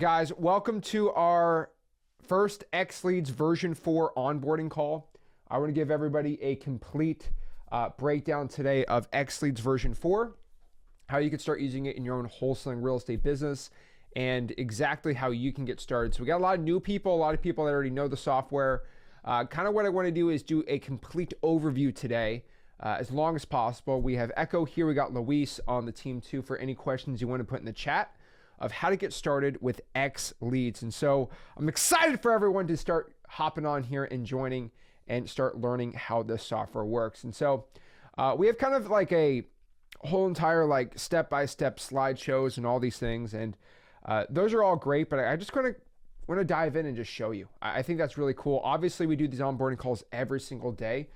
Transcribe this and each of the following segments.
Guys, welcome to our first XLeads version 4 onboarding call. I want to give everybody a complete breakdown today of XLeads version 4, how you can start using it in your own wholesaling real estate business, and exactly how you can get started. So we got a lot of new people, a lot of people that already know the software. Kind of what I want to do is do a complete overview today, as long as possible. We have Echo here. We got Luis on the team too for any questions you want to put in the chat of how to get started with XLeads. And so I'm excited for everyone to start hopping on here and joining and start learning how this software works. And so we have kind of like a whole entire like step-by-step slideshows and all these things. And those are all great, but I just want to dive in and just show you. I think that's really cool. Obviously we do these onboarding calls every single day,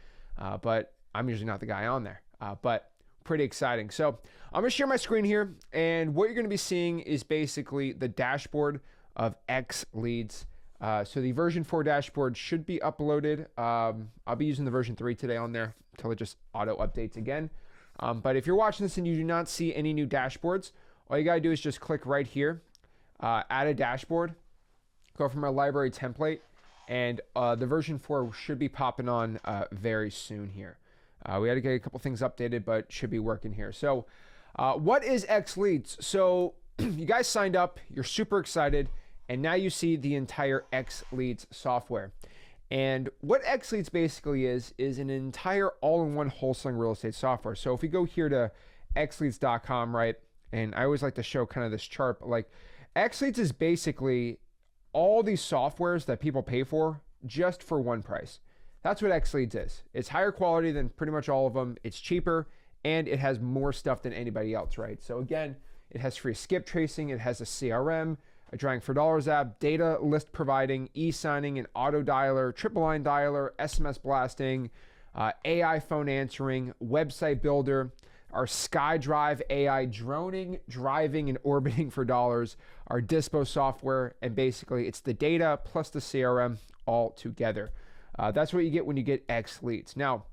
but I'm usually not the guy on there, but pretty exciting. So I'm gonna share my screen here, and what you're gonna be seeing is basically the dashboard of XLeads. So the version 4 dashboard should be uploaded. I'll be using the version 3 today on there until it just auto updates again. But if you're watching this and you do not see any new dashboards, all you gotta do is just click right here, add a dashboard, go from our library template, and the version 4 should be popping on very soon here. We had to get a couple things updated, but should be working here. So what is XLeads? So you guys signed up, you're super excited, and now you see the entire XLeads software. And what XLeads basically is an entire all-in-one wholesaling real estate software. So if we go here to xleads.com, right, and I always like to show kind of this chart, but like XLeads is basically all these softwares that people pay for just for one price. That's what XLeads is. It's higher quality than pretty much all of them. It's cheaper, and it has more stuff than anybody else, right? So again, it has free skip tracing. It has a CRM, a drawing for dollars app, data list providing, e-signing, an auto dialer, triple line dialer, SMS blasting, AI phone answering, website builder, our SkyDrive AI droning, driving, and orbiting for dollars, our Dispo software, and basically it's the data plus the CRM all together. That's what you get when you get XLeads. Now,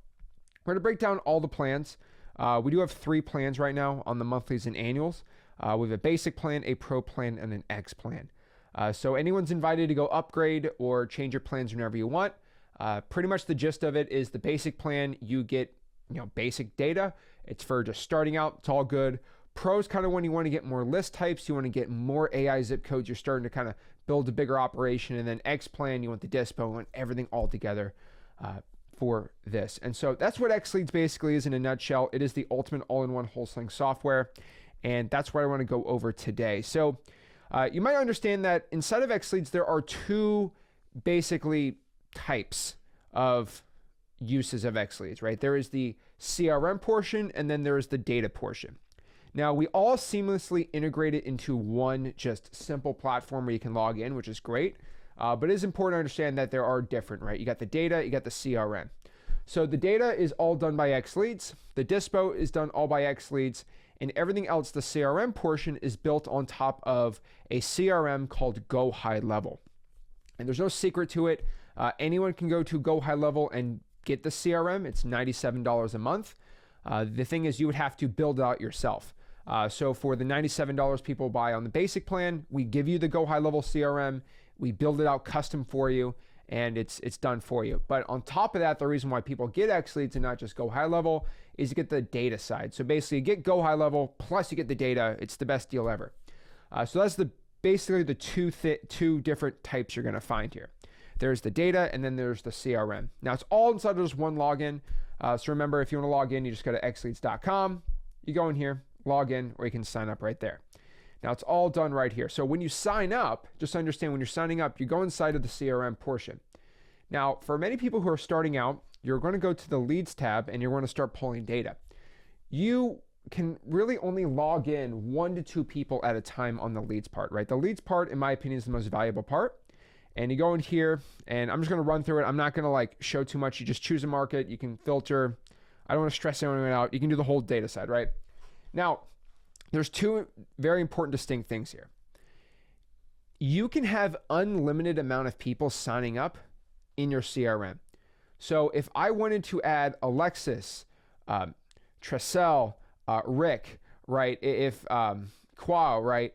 we're gonna break down all the plans. We do have 3 plans right now on the monthlies and annuals. We have a basic plan, a pro plan, and an X plan. So anyone's invited to go upgrade or change your plans whenever you want. Pretty much the gist of it is the basic plan, you get basic data. It's for just starting out, it's all good. Pros kind of when you want to get more list types, you want to get more AI zip codes, you're starting to kind of build a bigger operation. And then X plan, you want the dispo, you want everything all together for this. And so that's what XLeads basically is in a nutshell. It is the ultimate all-in-one wholesaling software. And that's what I want to go over today. So you might understand that inside of XLeads, there are 2 basically types of uses of XLeads, right? There is the CRM portion, and then there is the data portion. Now, we all seamlessly integrate it into one just simple platform where you can log in, which is great. But it is important to understand that there are different, right? You got the data, you got the CRM. So the data is all done by XLeads. The Dispo is done all by XLeads. And everything else, the CRM portion, is built on top of a CRM called Go High Level. And there's no secret to it. Anyone can go to Go High Level and get the CRM. It's $97 a month. The thing is, you would have to build it out yourself. So for the $97 people buy on the basic plan, we give you the Go High Level CRM, we build it out custom for you, and it's done for you. But on top of that, the reason why people get XLeads and not just Go High Level is you get the data side. So basically you get Go High Level, plus you get the data. It's the best deal ever. So that's basically the two different types you're gonna find here. There's the data, and then there's the CRM. Now it's all inside of just one login. So remember, if you wanna log in, you just go to xleads.com, you go in here, log in, or you can sign up right there. Now it's all done right here. So when you sign up, just understand when you're signing up, you go inside of the CRM portion. Now, for many people who are starting out, you're going to go to the leads tab and you're going to start pulling data. You can really only log in 1 to 2 people at a time on the leads part, right? The leads part, in my opinion, is the most valuable part. And you go in here, and I'm just going to run through it. I'm not going to like show too much. You just choose a market. You can filter. I don't want to stress anyone out. You can do the whole data side, right? Now, there's 2 very important distinct things here. You can have unlimited amount of people signing up in your CRM. So if I wanted to add Alexis, Tressel, Rick, right? If Quao, right?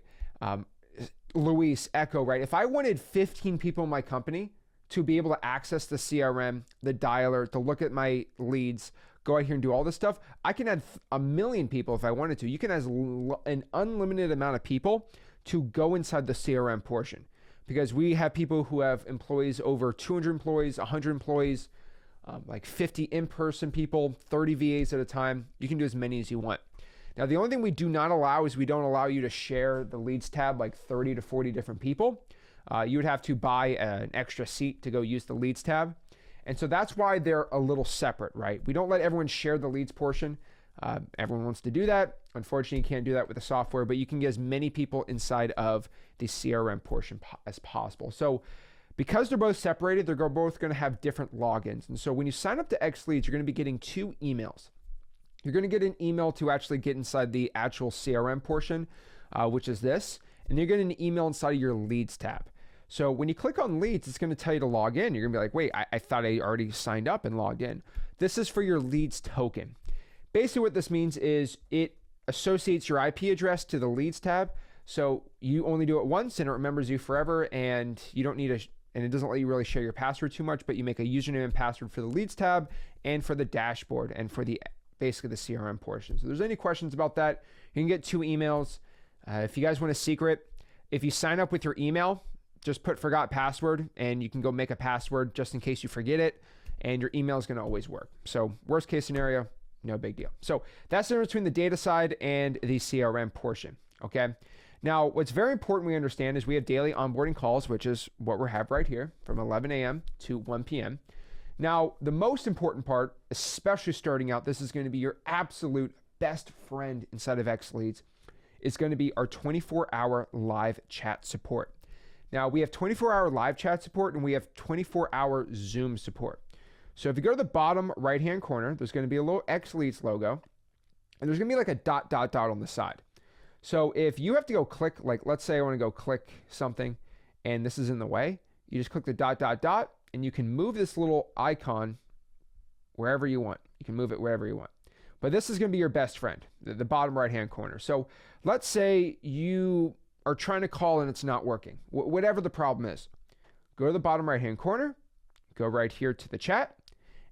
Luis, Echo, right? If I wanted 15 people in my company to be able to access the CRM, the dialer, to look at my leads, go out here and do all this stuff, I can add 1 million people if I wanted to. You can add an unlimited amount of people to go inside the CRM portion, because we have people who have employees over 200 employees, 100 employees, like 50 in-person people, 30 VAs at a time. You can do as many as you want. Now, the only thing we do not allow is we don't allow you to share the leads tab like 30 to 40 different people. You would have to buy an extra seat to go use the leads tab. And so that's why they're a little separate, right? We don't let everyone share the leads portion. Everyone wants to do that. Unfortunately, you can't do that with the software, but you can get as many people inside of the CRM portion as possible. So because they're both separated, they're both going to have different logins. And so when you sign up to XLeads, you're going to be getting 2 emails. You're going to get an email to actually get inside the actual CRM portion, which is this, and you're getting an email inside of your leads tab. So when you click on leads, it's going to tell you to log in. You're going to be like, wait, I thought I already signed up and logged in. This is for your leads token. Basically what this means is it associates your IP address to the leads tab. So you only do it once and it remembers you forever, and you don't need and it doesn't let you really share your password too much, but you make a username and password for the leads tab and for the dashboard and for basically the CRM portion. So if there's any questions about that, you can get 2 emails. If you guys want a secret, if you sign up with your email, just put forgot password and you can go make a password just in case you forget it, and your email is going to always work. So worst case scenario, no big deal. So that's the difference between the data side and the CRM portion. Okay. Now, what's very important we understand is we have daily onboarding calls, which is what we have right here from 11 a.m. to 1 p.m. Now, the most important part, especially starting out, this is going to be your absolute best friend inside of XLeads, is going to be our 24-hour live chat support. Now, we have 24-hour live chat support and we have 24-hour Zoom support. So if you go to the bottom right-hand corner, there's going to be a little XLeads logo, and there's going to be like a ... on the side. So if you have to go click, like let's say I want to go click something and this is in the way, you just click the ... and you can move this little icon wherever you want. You can move it wherever you want. But this is going to be your best friend, the bottom right-hand corner. So let's say you are trying to call and it's not working, whatever the problem is. Go to the bottom right-hand corner, go right here to the chat,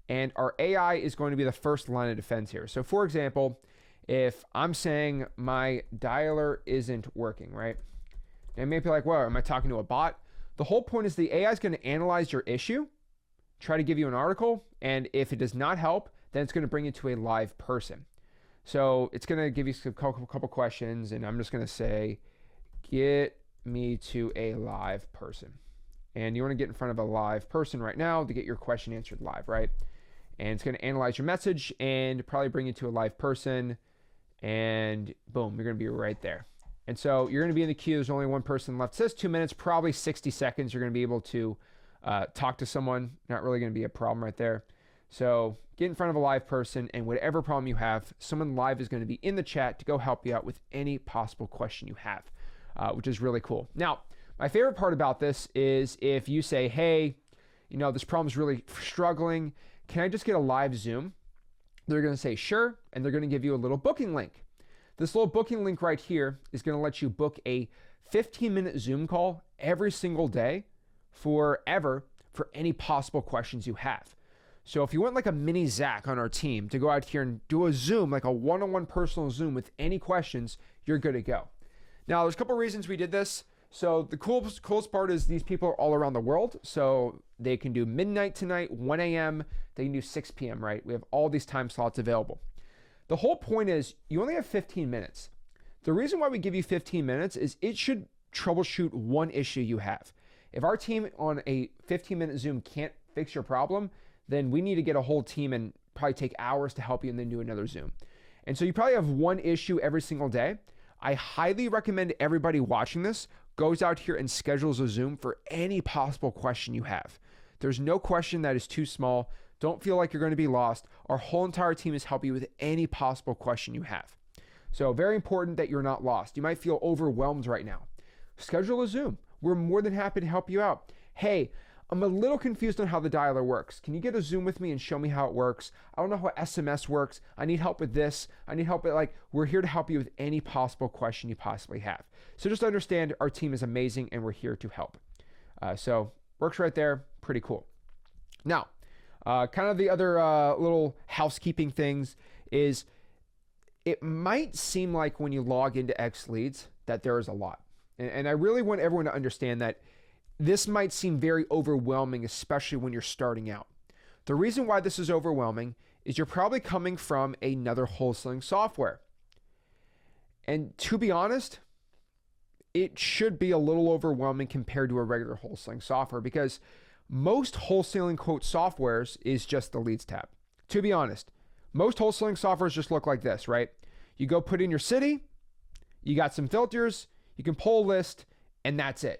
and our AI is going to be the first line of defense here. So for example, if I'm saying my dialer isn't working, right? And maybe like, well, am I talking to a bot? The whole point is the AI is going to analyze your issue, try to give you an article, and if it does not help, then it's going to bring you to a live person. So it's going to give you a couple questions, and I'm just going to say, get me to a live person. And you want to get in front of a live person right now to get your question answered live, right? And it's going to analyze your message and probably bring you to a live person, and boom, you're going to be right there. And so you're going to be in the queue. There's only one person left. It says 2 minutes, probably 60 seconds. You're going to be able to talk to someone. Not really going to be a problem right there. So get in front of a live person, and whatever problem you have, someone live is going to be in the chat to go help you out with any possible question you have, which is really cool. Now, my favorite part about this is if you say, hey, you know, this problem is really struggling. Can I just get a live Zoom? They're going to say, sure. And they're going to give you a little booking link. This little booking link right here is going to let you book a 15-minute Zoom call every single day forever for any possible questions you have. So if you want like a mini Zach on our team to go out here and do a Zoom, like a one-on-one personal Zoom with any questions, you're good to go. Now, there's a couple reasons we did this. So the coolest part is these people are all around the world. So they can do midnight tonight, 1 a.m. They can do 6 p.m., right? We have all these time slots available. The whole point is you only have 15 minutes. The reason why we give you 15 minutes is it should troubleshoot one issue you have. If our team on a 15-minute Zoom can't fix your problem, then we need to get a whole team and probably take hours to help you and then do another Zoom. And so you probably have one issue every single day. I highly recommend everybody watching this goes out here and schedules a Zoom for any possible question you have. There's no question that is too small. Don't feel like you're going to be lost. Our whole entire team is helping you with any possible question you have. So very important that you're not lost. You might feel overwhelmed right now. Schedule a Zoom. We're more than happy to help you out. Hey, I'm a little confused on how the dialer works. Can you get a Zoom with me and show me how it works? I don't know how SMS works. I need help with this. I need help with, like, we're here to help you with any possible question you possibly have. So just understand our team is amazing and we're here to help. So works right there. Pretty cool. Now, kind of the other little housekeeping things is it might seem like when you log into XLeads that there is a lot. And I really want everyone to understand that this might seem very overwhelming, especially when you're starting out. The reason why this is overwhelming is you're probably coming from another wholesaling software. And to be honest, it should be a little overwhelming compared to a regular wholesaling software because most wholesaling quote softwares is just the leads tab. To be honest, most wholesaling softwares just look like this, right? You go put in your city, you got some filters, you can pull a list, and that's it.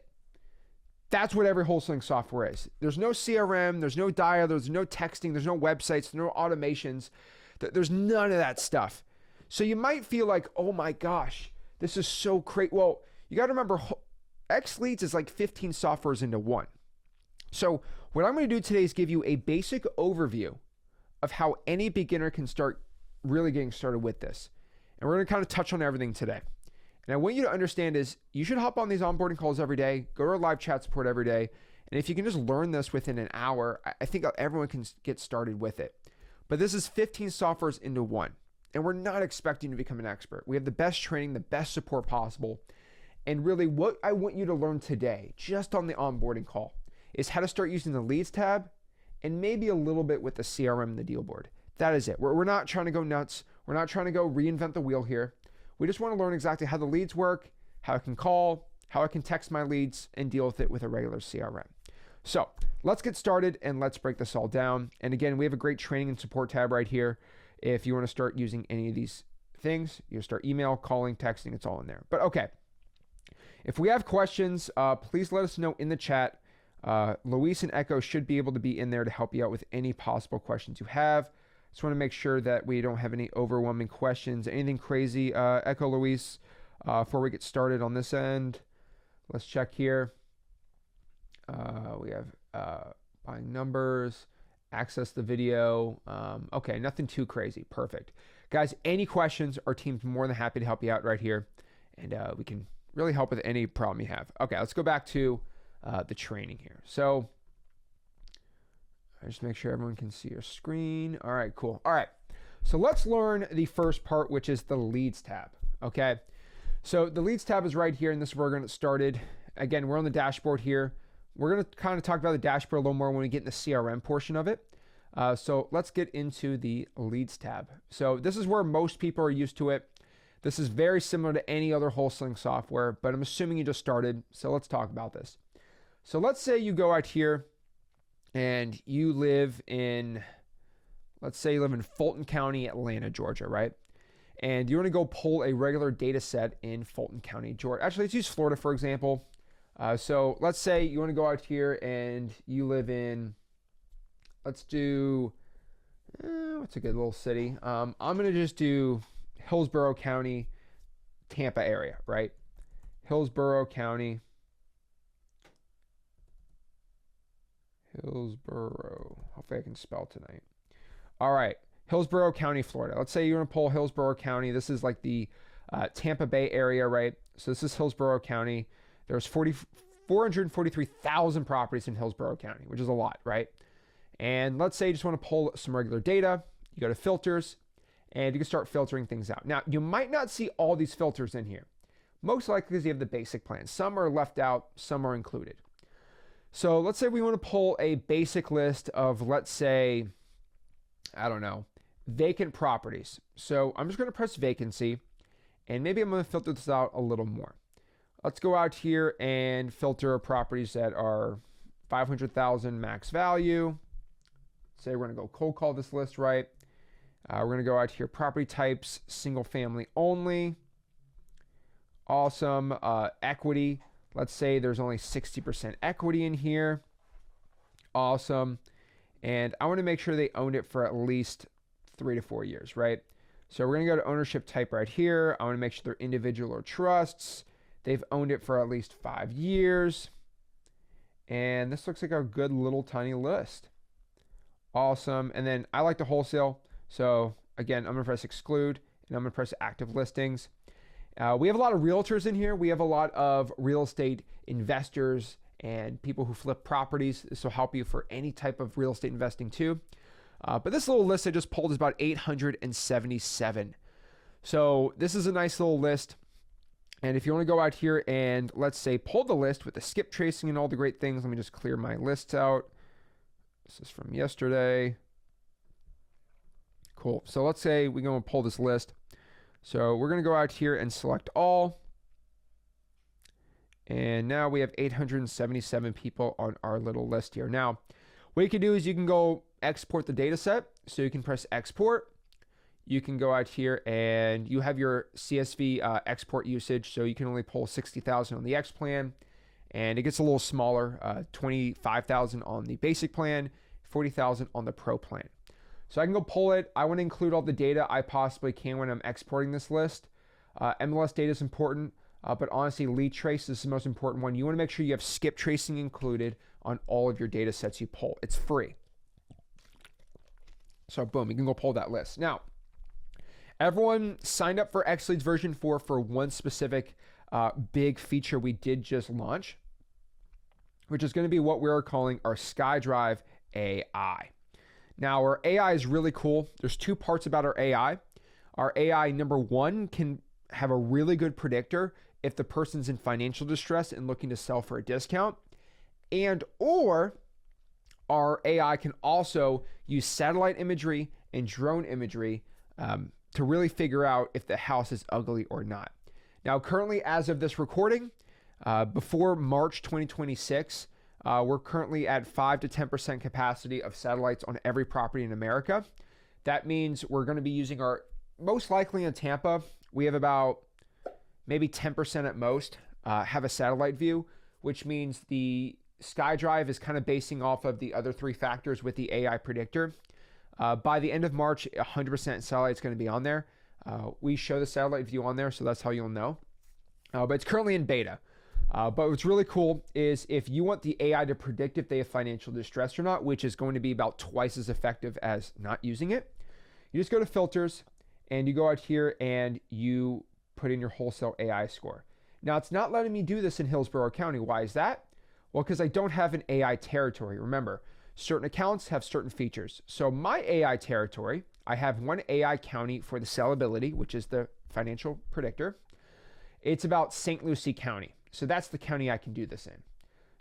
That's what every wholesaling software is. There's no CRM, there's no dial, there's no texting, there's no websites, there's no automations. There's none of that stuff. So you might feel like, oh my gosh, this is so great. Well, you got to remember, XLeads is like 15 softwares into one. So what I'm going to do today is give you a basic overview of how any beginner can start really getting started with this. And we're going to kind of touch on everything today. And I want you to understand is you should hop on these onboarding calls every day, go to our live chat support every day. And if you can just learn this within an hour, I think everyone can get started with it. But this is 15 softwares into one. And we're not expecting to become an expert. We have the best training, the best support possible. And really what I want you to learn today, just on the onboarding call, is how to start using the leads tab and maybe a little bit with the CRM and the deal board. That is it. We're not trying to go nuts. We're not trying to go reinvent the wheel here. We just want to learn exactly how the leads work, how I can call, how I can text my leads and deal with it with a regular CRM. So let's get started and let's break this all down. And again, we have a great training and support tab right here. If you want to start using any of these things, you start email, calling, texting, it's all in there. But okay, if we have questions, please let us know in the chat. Luis and Echo should be able to be in there to help you out with any possible questions you have. Just want to make sure that we don't have any overwhelming questions, anything crazy. Echo, Luis, before we get started on this end, let's check here. We have buying numbers, access the video. Okay, nothing too crazy. Perfect. Guys, any questions, our team's more than happy to help you out right here. And we can really help with any problem you have. Okay, let's go back to the training here. So I just make sure everyone can see your screen. All right, cool. All right, so let's learn the first part, which is the leads tab. Okay, so the leads tab is right here, and this is where we're going to get started. Again, we're on the dashboard here. We're going to kind of talk about the dashboard a little more when we get in the CRM portion of it. So let's get into the leads tab. So this is where most people are used to it. This is very similar to any other wholesaling software, but I'm assuming you just started. So let's talk about this. So let's say you go out here and you live in, let's say you live in Fulton County, Atlanta, Georgia, right? And you want to go pull a regular data set in Fulton County, Georgia. Actually, let's use Florida, for example. So let's say you want to go out here and you live in, let's do, what's a good little city? I'm going to just do Hillsborough County, Tampa area, right? Hillsborough County. Hopefully I can spell tonight. All right, Hillsborough County, Florida. Let's say you want to pull Hillsborough County. This is like the Tampa Bay area, right? So this is Hillsborough County. There's 443,000 properties in Hillsborough County, which is a lot, right? And let's say you just want to pull some regular data. You go to filters, and you can start filtering things out. Now, you might not see all these filters in here, most likely because you have the basic plan. Some are left out, some are included. So let's say we want to pull a basic list of, let's say, I don't know, vacant properties. So I'm just going to press vacancy, and maybe I'm going to filter this out a little more. Let's go out here and filter properties that are 500,000 max value. Say we're going to go cold call this list, right? We're going to go out here, property types, single family only. Awesome. Equity. Let's say there's only 60% equity in here. Awesome. And I want to make sure they owned it for at least 3 to 4 years, right? So we're going to go to ownership type right here. I want to make sure they're individual or trusts. They've owned it for at least 5 years. And this looks like a good little tiny list. Awesome. And then I like the wholesale. So again, I'm going to press exclude and I'm going to press active listings. We have a lot of realtors in here. We have a lot of real estate investors and people who flip properties. This will help you for any type of real estate investing too. But this little list I just pulled is about 877. So this is a nice little list. And if you want to go out here and let's say pull the list with the skip tracing and all the great things, let me just clear my lists out. This is from yesterday. Cool. So let's say we go and pull this list. So we're going to go out here and select all. And now we have 877 people on our little list here. Now, what you can do is you can go export the data set. So you can press export. You can go out here and you have your CSV export usage. So you can only pull 60,000 on the X plan. And it gets a little smaller, 25,000 on the basic plan, 40,000 on the pro plan. So I can go pull it. I want to include all the data I possibly can when I'm exporting this list. MLS data is important, but honestly, lead trace is the most important one. You want to make sure you have skip tracing included on all of your data sets you pull. It's free. So boom, you can go pull that list. Now, everyone signed up for XLeads version 4 for one specific big feature we did just launch, which is going to be what we're calling our SkyDrive AI. Now, our AI is really cool. There's two parts about our AI. Our AI, number one, can have a really good predictor if the person's in financial distress and looking to sell for a discount. And or our AI can also use satellite imagery and drone imagery to really figure out if the house is ugly or not. Now, currently, as of this recording, before March 2026, we're currently at 5 to 10% capacity of satellites on every property in America. That means we're going to be using our, most likely in Tampa, we have about maybe 10% at most have a satellite view, which means the SkyDrive is kind of basing off of the other three factors with the AI predictor. By the end of March, 100% satellite is going to be on there. We show the satellite view on there, so that's how you'll know. But it's currently in beta. But what's really cool is if you want the AI to predict if they have financial distress or not, which is going to be about twice as effective as not using it, you just go to filters and you go out here and you put in your wholesale AI score. Now, it's not letting me do this in Hillsborough County. Why is that? Well, because I don't have an AI territory. Remember, certain accounts have certain features. So my AI territory, I have one AI county for the sellability, which is the financial predictor. It's about St. Lucie County. So that's the county I can do this in.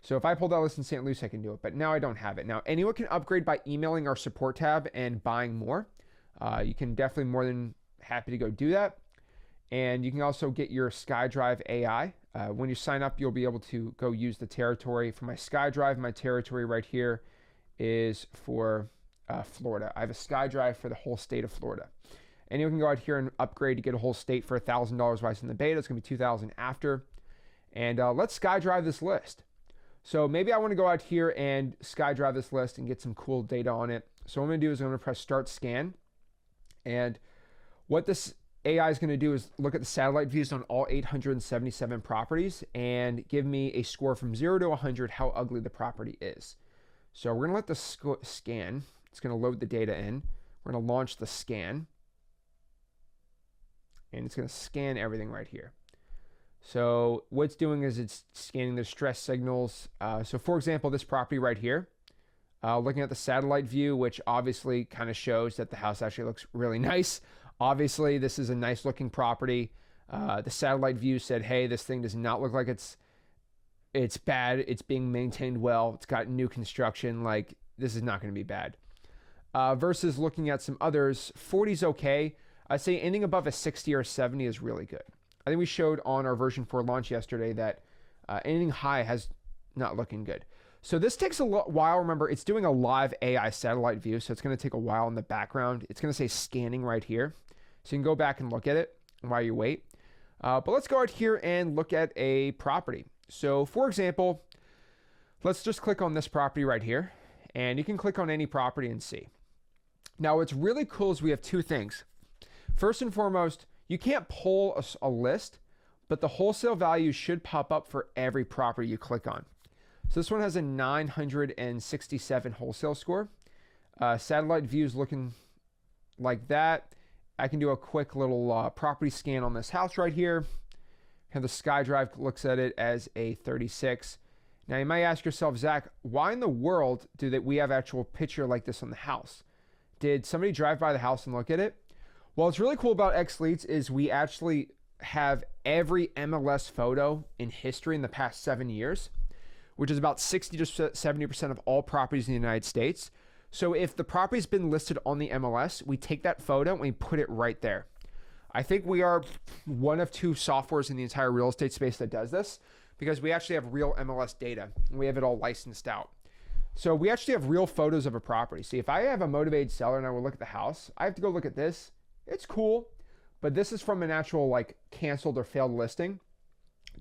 So if I pull that list in St. Lucie, I can do it, but now I don't have it. Now, anyone can upgrade by emailing our support tab and buying more. You can definitely more than happy to go do that. And you can also get your SkyDrive AI. When you sign up, you'll be able to go use the territory. For my SkyDrive, my territory right here is for Florida. I have a SkyDrive for the whole state of Florida. Anyone can go out here and upgrade to get a whole state for $1,000 while it's in the beta. It's going to be $2,000 after. And let's SkyDrive this list. So maybe I want to go out here and SkyDrive this list and get some cool data on it. So what I'm going to do is I'm going to press Start Scan. And what this AI is going to do is look at the satellite views on all 877 properties and give me a score from 0 to 100 how ugly the property is. So we're going to let the scan. It's going to load the data in. We're going to launch the scan. And it's going to scan everything right here. So what it's doing is it's scanning the stress signals. So for example, this property right here, looking at the satellite view, which obviously kind of shows that the house actually looks really nice. Obviously, this is a nice looking property. The satellite view said, hey, this thing does not look like it's bad. It's being maintained well. It's got new construction. Like, this is not going to be bad. Versus looking at some others, 40 is okay. I'd say anything above a 60 or 70 is really good. I think we showed on our version 4 launch yesterday that anything high has not looking good. So this takes a while. Remember, it's doing a live AI satellite view, so it's going to take a while in the background. It's going to say scanning right here. So you can go back and look at it while you wait. But let's go out here and look at a property. So for example, let's just click on this property right here. And you can click on any property and see. Now, what's really cool is we have two things. First and foremost, you can't pull a list, but the wholesale value should pop up for every property you click on. So this one has a 967 wholesale score. Satellite views looking like that. I can do a quick little property scan on this house right here. And the SkyDrive looks at it as a 36. Now you might ask yourself, Zach, why in the world do we have actual picture like this on the house? Did somebody drive by the house and look at it? Well, what's really cool about XLeads is we actually have every MLS photo in history in the past 7 years, which is about 60 to 70% of all properties in the United States. So if the property's been listed on the MLS, we take that photo and we put it right there. I think we are one of 2 softwares in the entire real estate space that does this, because we actually have real MLS data and we have it all licensed out. So we actually have real photos of a property. See, if I have a motivated seller and I will look at the house, I have to go look at this. It's cool, but this is from an actual like canceled or failed listing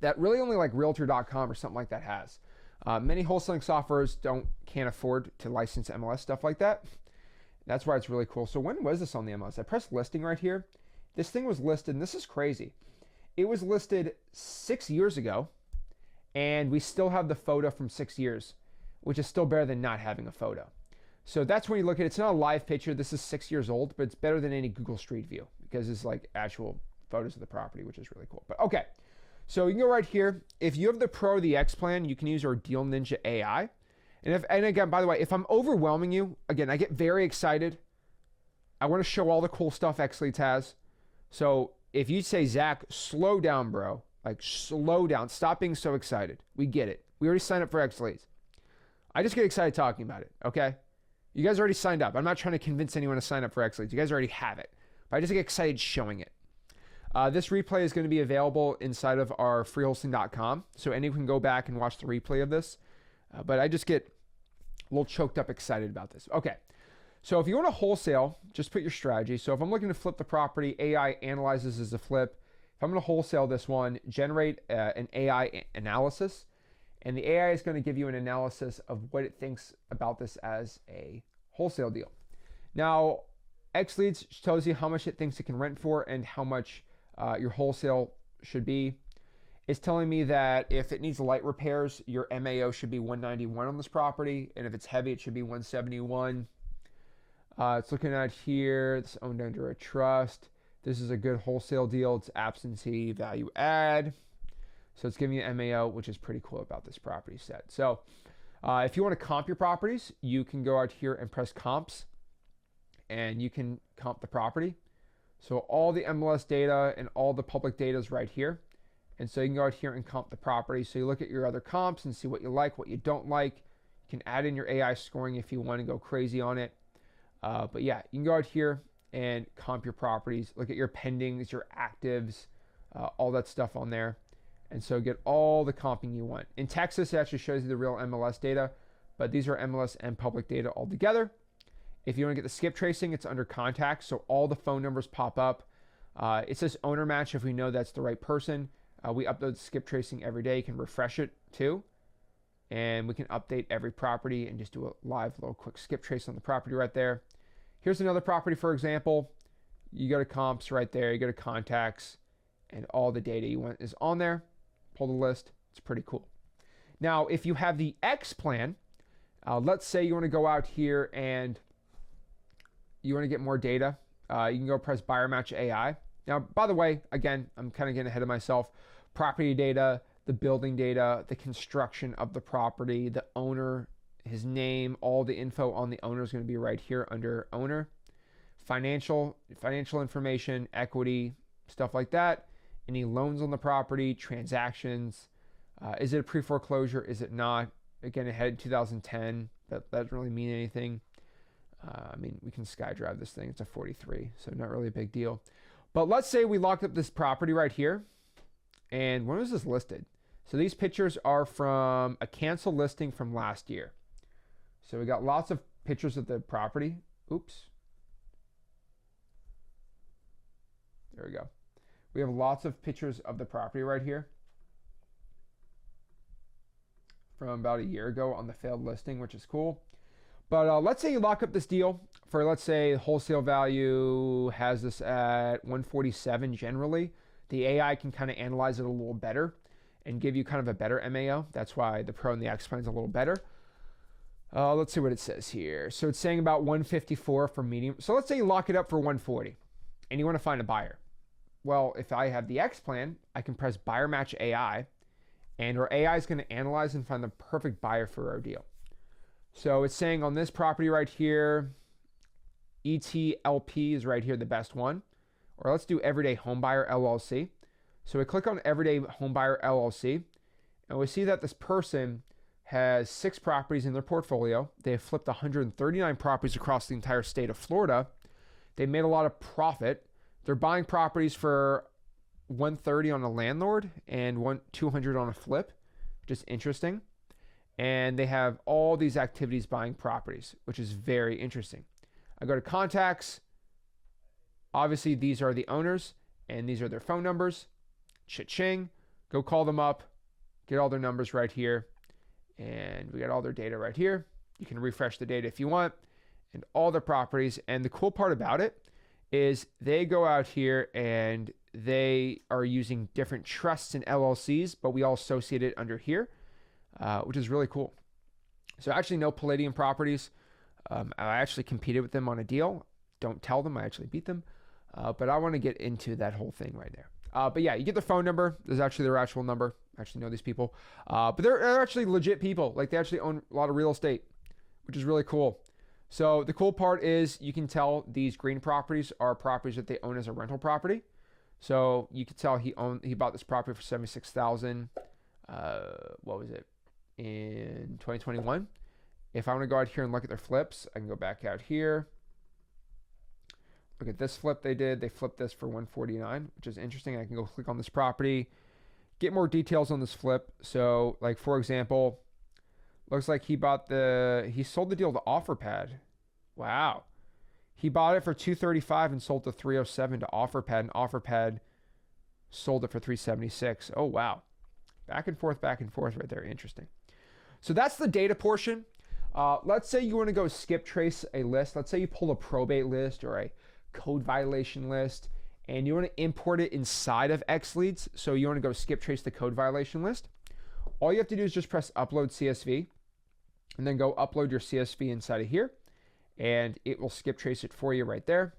that really only like realtor.com or something like that has. Many wholesaling softwares can't afford to license MLS stuff like that. That's why it's really cool. So when was this on the MLS? I pressed listing right here. This thing was listed, and this is crazy. It was listed 6 years ago, and we still have the photo from 6 years, which is still better than not having a photo. So that's when you look at it. It's not a live picture. This is 6 years old, but it's better than any Google Street View because it's like actual photos of the property, which is really cool. But okay, so you can go right here. If you have the Pro or the X plan, you can use our Deal Ninja AI. And again, by the way, if I'm overwhelming you, again, I get very excited. I want to show all the cool stuff XLeads has. So if you say, Zach, slow down, bro, like slow down, stop being so excited. We get it. We already signed up for XLeads. I just get excited talking about it, okay? You guys already signed up. I'm not trying to convince anyone to sign up for XLeads. You guys already have it. But I just get excited showing it. This replay is going to be available inside of our freehosting.com. So anyone can go back and watch the replay of this. But I just get a little choked up excited about this. Okay. So if you want to wholesale, just put your strategy. So if I'm looking to flip the property, AI analyzes as a flip. If I'm going to wholesale this one, generate an AI analysis. And the AI is going to give you an analysis of what it thinks about this as a wholesale deal. Now, XLeads tells you how much it thinks it can rent for and how much your wholesale should be. It's telling me that if it needs light repairs, your MAO should be 191 on this property. And if it's heavy, it should be 171. It's looking at here, it's owned under a trust. This is a good wholesale deal. It's absentee value add. So it's giving you MAO, which is pretty cool about this property set. So if you want to comp your properties, you can go out here and press comps and you can comp the property. So all the MLS data and all the public data is right here. And so you can go out here and comp the property. So you look at your other comps and see what you like, what you don't like. You can add in your AI scoring if you want to go crazy on it. But yeah, you can go out here and comp your properties, look at your pendings, your actives, all that stuff on there. And so get all the comping you want. In Texas, it actually shows you the real MLS data, but these are MLS and public data all together. If you want to get the skip tracing, it's under contacts, so all the phone numbers pop up. It says owner match if we know that's the right person. We upload skip tracing every day. You can refresh it too. And we can update every property and just do a live little quick skip trace on the property right there. Here's another property, for example. You go to comps right there, you go to contacts, and all the data you want is on there. Pull the list. It's pretty cool. Now, if you have the X plan, let's say you want to go out here and you want to get more data. You can go press buyer match AI. Now, by the way, again, I'm kind of getting ahead of myself. Property data, the building data, the construction of the property, the owner, his name, all the info on the owner is going to be right here under owner. Financial information, equity, stuff like that. Any loans on the property, transactions. Is it a pre-foreclosure? Is it not? Again, it had 2010. That doesn't really mean anything. I mean, we can SkyDrive this thing. It's a 43, so not really a big deal. But let's say we locked up this property right here. And when was this listed? So these pictures are from a canceled listing from last year. So we got lots of pictures of the property. Oops. There we go. We have lots of pictures of the property right here from about a year ago on the failed listing, which is cool. But let's say you lock up this deal for, let's say, wholesale value has this at 147 generally. The AI can kind of analyze it a little better. and give you kind of a better MAO. That's why the Pro and the X plan is a little better. Let's see what it says here. So it's saying about 154 for medium. So let's say you lock it up for 140 and you want to find a buyer. Well, if I have the X plan, I can press buyer match AI, and our AI is going to analyze and find the perfect buyer for our deal. So it's saying on this property right here, ETLP is right here, the best one. Or let's do Everyday Homebuyer LLC. So we click on Everyday Homebuyer LLC, and we see that this person has 6 properties in their portfolio. They have flipped 139 properties across the entire state of Florida. They made a lot of profit. They're buying properties for 130 on a landlord and 200 on a flip, which is interesting. And they have all these activities buying properties, which is very interesting. I go to contacts. Obviously, these are the owners, and these are their phone numbers. Cha-ching. Go call them up. Get all their numbers right here. And we got all their data right here. You can refresh the data if you want, and all the properties. And the cool part about it is they go out here and they are using different trusts and LLCs, but we all associate it under here, which is really cool. So actually no Palladium properties. I actually competed with them on a deal. Don't tell them, I actually beat them. But I want to get into that whole thing right there. But yeah, you get the phone number. There's actually their actual number. I actually know these people. But they're actually legit people. Like, they actually own a lot of real estate, which is really cool. So the cool part is you can tell these green properties are properties that they own as a rental property. So you can tell he bought this property for $76,000. What was it? In 2021. If I want to go out here and look at their flips, I can go back out here. Look at this flip they did. They flipped this for 149, which is interesting. I can go click on this property, get more details on this flip. So, like, for example, looks like he sold the deal to OfferPad. Wow. He bought it for 235 and sold to 307 to OfferPad, and OfferPad sold it for 376. Oh, wow. Back and forth right there. Interesting. So that's the data portion. Let's say you want to go skip trace a list. Let's say you pull a probate list or a code violation list, and you want to import it inside of XLeads. So you want to go skip trace the code violation list. All you have to do is just press upload CSV, and then go upload your CSV inside of here, and it will skip trace it for you right there.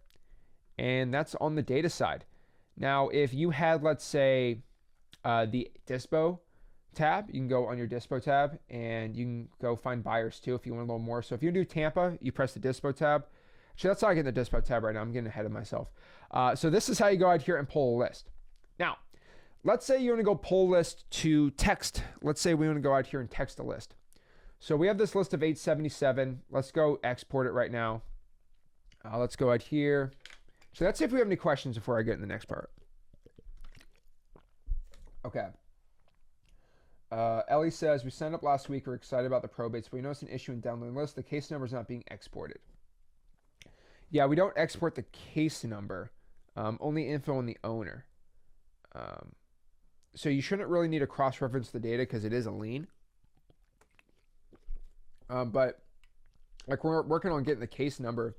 And that's on the data side. Now, if you had, let's say, the Dispo tab, you can go on your Dispo tab, and you can go find buyers too if you want a little more. So if you do Tampa, you press the Dispo tab. Actually, that's how I get the Dispo tab right now. I'm getting ahead of myself. So this is how you go out here and pull a list. Now, let's say you want to go pull a list to text. Let's say we want to go out here and text a list. So we have this list of 877. Let's go export it right now. Let's go out here. So let's see if we have any questions before I get in the next part. Okay. Ellie says, we signed up last week. We're excited about the probates, but we noticed an issue in downloading list. The case number is not being exported. Yeah, we don't export the case number, only info on the owner. So you shouldn't really need to cross-reference the data because it is a lien. But like, we're working on getting the case number.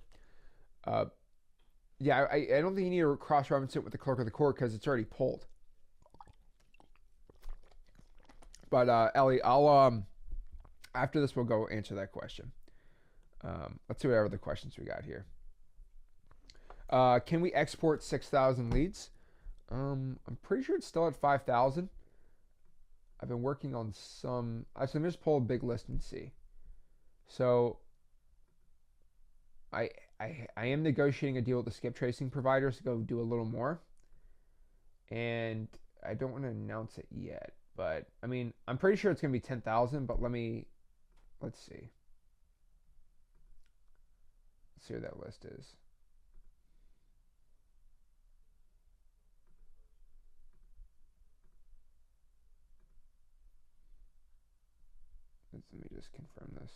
Yeah, I don't think you need to cross-reference it with the clerk of the court because it's already pulled. But Ellie, I'll after this we'll go answer that question. Let's see what other questions we got here. Can we export 6,000 leads? I'm pretty sure it's still at 5,000. I've been working on some. So let me just pull a big list and see. So I am negotiating a deal with the skip tracing providers to go do a little more, and I don't want to announce it yet. But I mean, I'm pretty sure it's gonna be 10,000. But let's see. Let's see where that list is. Let me just confirm this.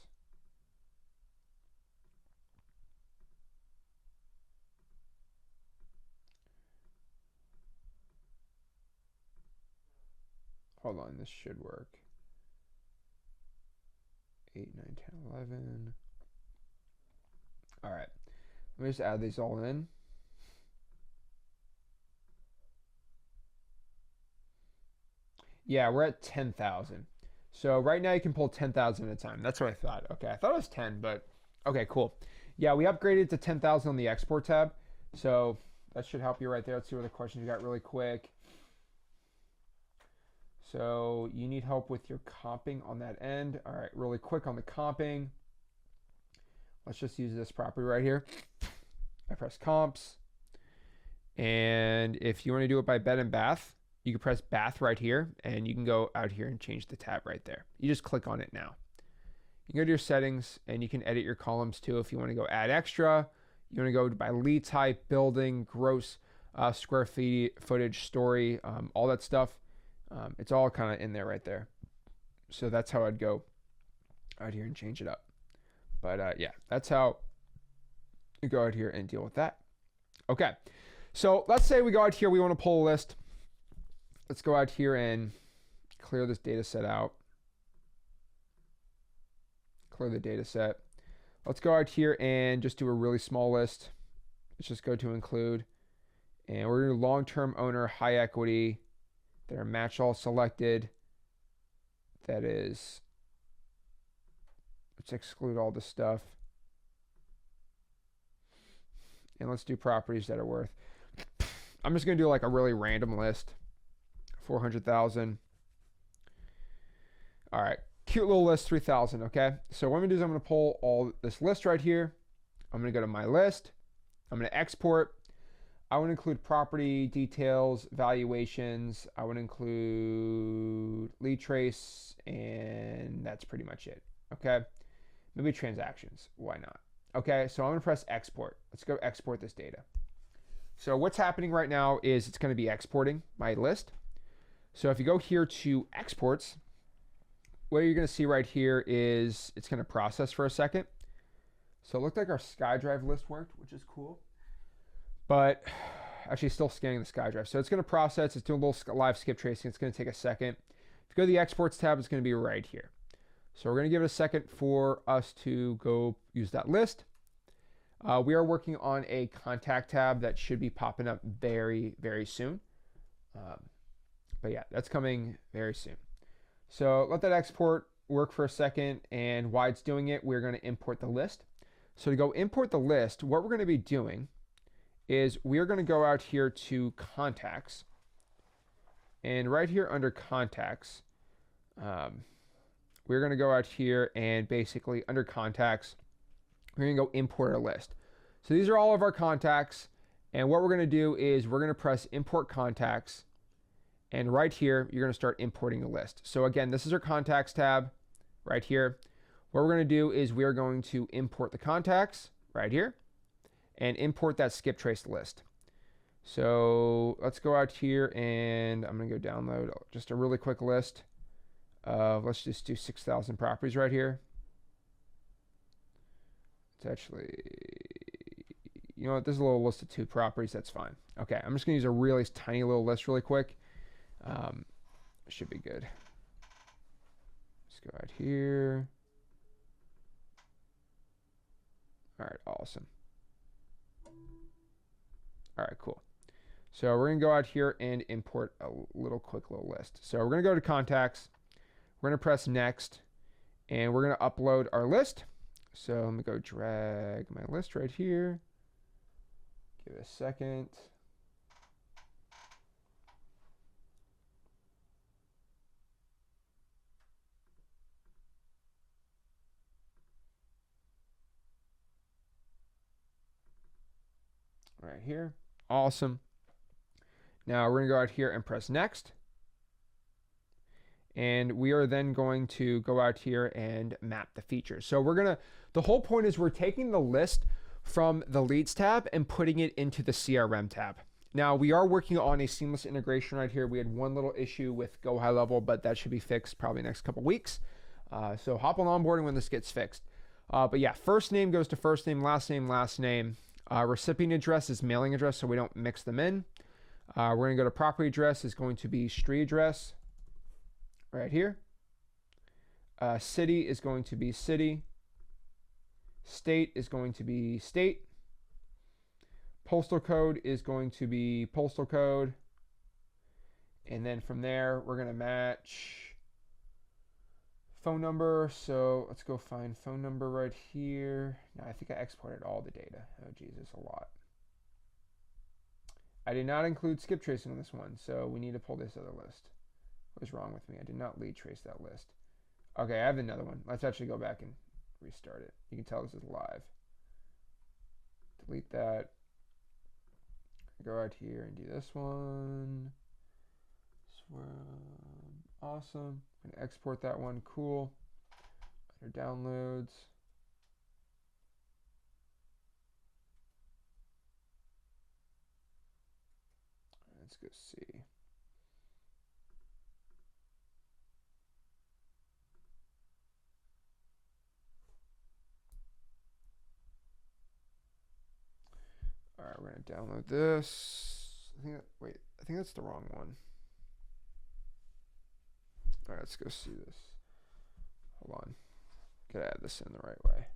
Hold on, this should work. 8, 9, 10, 11. All right, let me just add these all in. Yeah, we're at 10,000. So right now you can pull 10,000 at a time. That's what I thought. Okay, I thought it was 10, but okay, cool. Yeah, we upgraded to 10,000 on the export tab. So that should help you right there. Let's see what the questions you got really quick. So you need help with your comping on that end. All right, really quick on the comping. Let's just use this property right here. I press comps. And if you want to do it by bed and bath, you can press bath right here, and you can go out here and change the tab right there. You just click on it now. You can go to your settings, and you can edit your columns too if you want to go add extra. You want to go by lead type, building, gross square footage, story, all that stuff. It's all kind of in there right there. So that's how I'd go out here and change it up. But yeah, that's how you go out here and deal with that. Okay, so let's say we go out here, we want to pull a list. Let's go out here and clear this data set out. Clear the data set. Let's go out here and just do a really small list. Let's just go to include. And we're going to do long-term owner, high equity. That are match all selected. That is, let's exclude all this stuff. And let's do properties that are worth. I'm just going to do like a really random list. 400,000. All right, cute little list, 3,000. Okay, so what I'm gonna do is I'm gonna pull all this list right here. I'm gonna go to my list. I'm gonna export. I want to include property details, valuations. I want to include lead trace, and that's pretty much it. Okay, maybe transactions. Why not? Okay, so I'm gonna press export. Let's go export this data. So what's happening right now is it's gonna be exporting my list. So if you go here to exports, what you're going to see right here is it's going to process for a second. So it looked like our SkyDrive list worked, which is cool. But actually still scanning the SkyDrive. So it's going to process. It's doing a little live skip tracing. It's going to take a second. If you go to the exports tab, it's going to be right here. So we're going to give it a second for us to go use that list. We are working on a contact tab that should be popping up very, very soon. But yeah, that's coming very soon. So let that export work for a second, and while it's doing it, we're going to import the list. So to go import the list, what we're going to be doing is we're going to go out here to contacts, and right here under contacts, we're going to go out here and basically under contacts, we're going to go import a list. So these are all of our contacts, and what we're going to do is we're going to press import contacts. And right here, you're going to start importing a list. So again, this is our contacts tab right here. What we're going to do is we're going to import the contacts right here and import that skip trace list. So let's go out here and I'm going to go download just a really quick list of, let's just do 6,000 properties right here. It's actually, you know what, this is a little list of 2 properties. That's fine. Okay, I'm just going to use a really tiny little list really quick. Should be good. Let's go out here. All right, awesome. All right, cool. So we're gonna go out here and import a quick little list. So we're gonna go to contacts. We're gonna press next, and we're gonna upload our list. So let me go drag my list right here. Give it a second. Right here. Awesome. Now we're going to go out here and press next. And we are then going to go out here and map the features. So we're going to, the whole point is we're taking the list from the leads tab and putting it into the CRM tab. Now we are working on a seamless integration right here. We had one little issue with Go High Level, but that should be fixed probably next couple weeks. So hop on onboarding when this gets fixed. But yeah, first name goes to first name, last name, last name. Recipient address is mailing address, so we don't mix them in. We're going to go to property address is going to be street address right here. City is going to be city. State is going to be state. Postal code is going to be postal code. And then from there, we're going to match phone number. So let's go find phone number right here. Now, I think I exported all the data. Oh, geez, it's a lot. I did not include skip tracing on this one, so we need to pull this other list. What is wrong with me? I did not lead trace that list. Okay, I have another one. Let's actually go back and restart it. You can tell this is live. Delete that. Go out here and do this one. Awesome. I'm gonna export that one. Cool. Under downloads. Let's go see. All right, we're gonna download this. I think that's the wrong one. All right, let's go see this. Hold on. Gotta add this in the right way.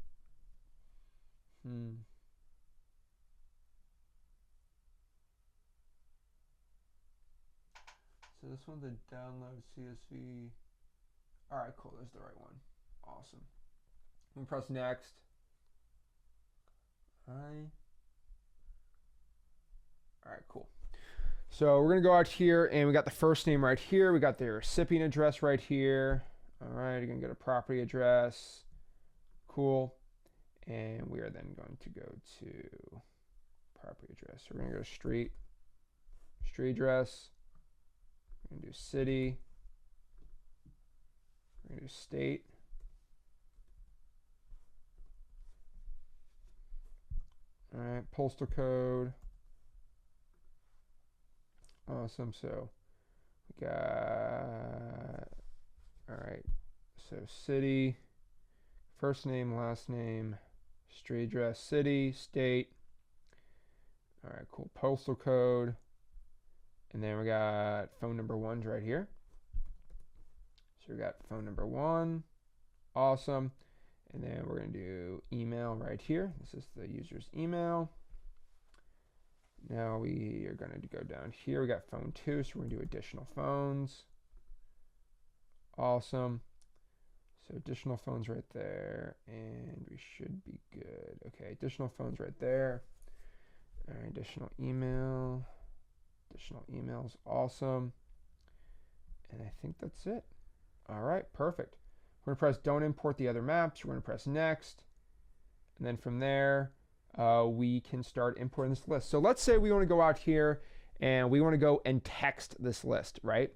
So this one's a download CSV. All right, cool. There's the right one. Awesome. I'm gonna press next. All right, cool. So we're gonna go out here and we got the first name right here. We got the recipient address right here. All right, you're gonna get a property address. Cool. And we are then going to go to property address. So we're gonna go to street address. We're gonna do city. We're gonna do state. All right, postal code. Awesome. So we got, all right, so city, first name, last name, street address, city, state. All right, cool. Postal code. And then we got phone number ones right here. So we got phone number one. Awesome. And then we're going to do email right here. This is the user's email. Now we are going to go down here. We got phone 2, so we're going to do additional phones. Awesome. So additional phones right there, and we should be good. Okay, additional phones right there. All right, additional email. Additional emails, awesome. And I think that's it. All right, perfect. We're gonna press don't import the other maps. We're gonna press next. And then from there, we can start importing this list. So let's say we wanna go out here and we wanna go and text this list, right?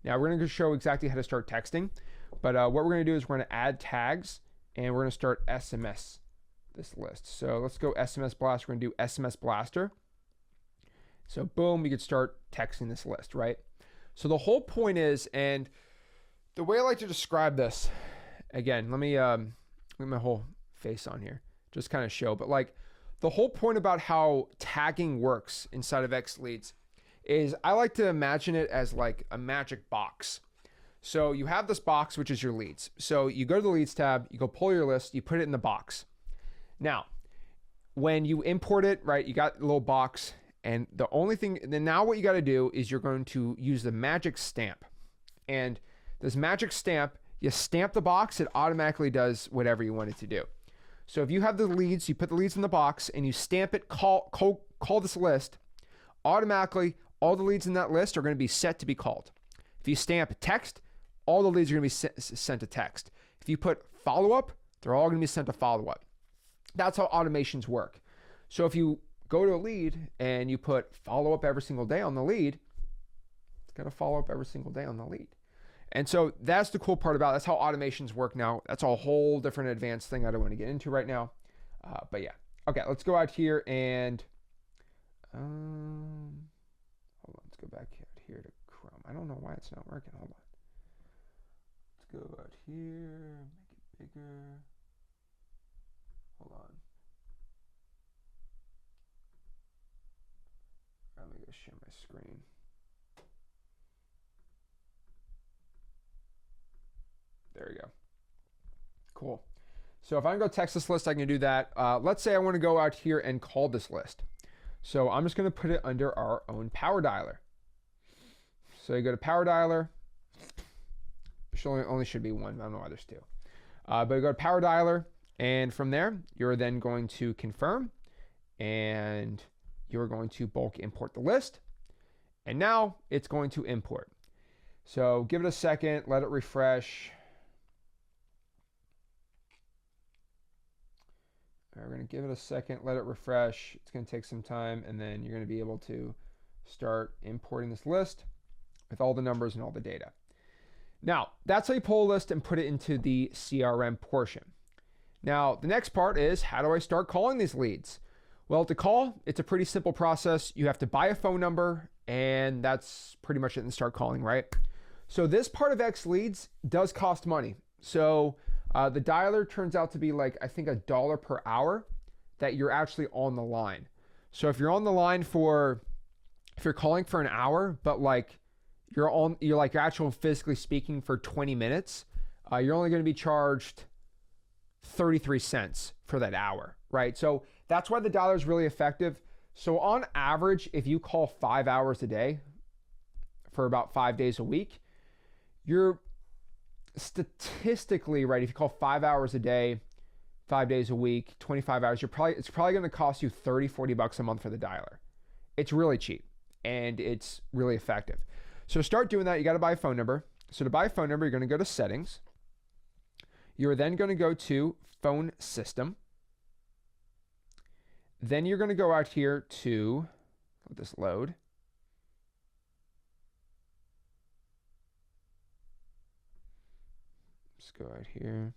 Now we're gonna show exactly how to start texting, but what we're gonna do is we're gonna add tags and we're gonna start SMS this list. So let's go SMS blast. We're gonna do SMS blaster. So boom, we could start texting this list, right? So the whole point is, and the way I like to describe this, again, let me get my whole face on here, just kind of show, but like the whole point about how tagging works inside of XLeads is I like to imagine it as like a magic box. So you have this box, which is your leads. So you go to the leads tab, you go pull your list, you put it in the box. Now, when you import it, right, you got a little box. And the only thing, then now what you got to do is you're going to use the magic stamp. And this magic stamp, you stamp the box, it automatically does whatever you want it to do. So if you have the leads, you put the leads in the box and you stamp it, call this list, automatically all the leads in that list are going to be set to be called. If you stamp text, all the leads are going to be sent to text. If you put follow-up, they're all going to be sent to follow-up. That's how automations work. So if you go to a lead and you put follow up every single day on the lead, it's going to follow up every single day on the lead. And so that's the cool part about it. That's how automations work now. That's a whole different advanced thing I don't want to get into right now. But yeah. Okay, let's go out here and hold on. Let's go back out here to Chrome. I don't know why it's not working. Hold on. Let's go out here, make it bigger. Hold on. Let me go share my screen. There we go. Cool. So if I can go text this list, I can do that. Let's say I want to go out here and call this list. So I'm just going to put it under our own power dialer. So you go to power dialer. Only should be one. I don't know why there's two. But you go to power dialer, and from there, you're then going to confirm, and you're going to bulk import the list. And now it's going to import. So give it a second, let it refresh. We're going to give it a second, let it refresh. It's going to take some time, and then you're going to be able to start importing this list with all the numbers and all the data. Now, that's how you pull a list and put it into the CRM portion. Now, the next part is, how do I start calling these leads? Well, to call, it's a pretty simple process. You have to buy a phone number, and that's pretty much it, and start calling, right? So this part of XLeads does cost money. So the dialer turns out to be like, I think $1 per hour that you're actually on the line. So if you're on the line if you're calling for an hour, but like you're like actual physically speaking for 20 minutes, you're only going to be charged 33 cents for that hour, right? So that's why the dialer is really effective. So on average, if you call 5 hours a day for about 5 days a week, you're statistically, right, if you call 5 hours a day, 5 days a week, 25 hours, it's probably going to cost you 30, 40 bucks a month for the dialer. It's really cheap and it's really effective. So to start doing that, you got to buy a phone number. So to buy a phone number, you're going to go to settings. You're then going to go to phone system. Then you're going to go out here to, let this load. Let's go out here.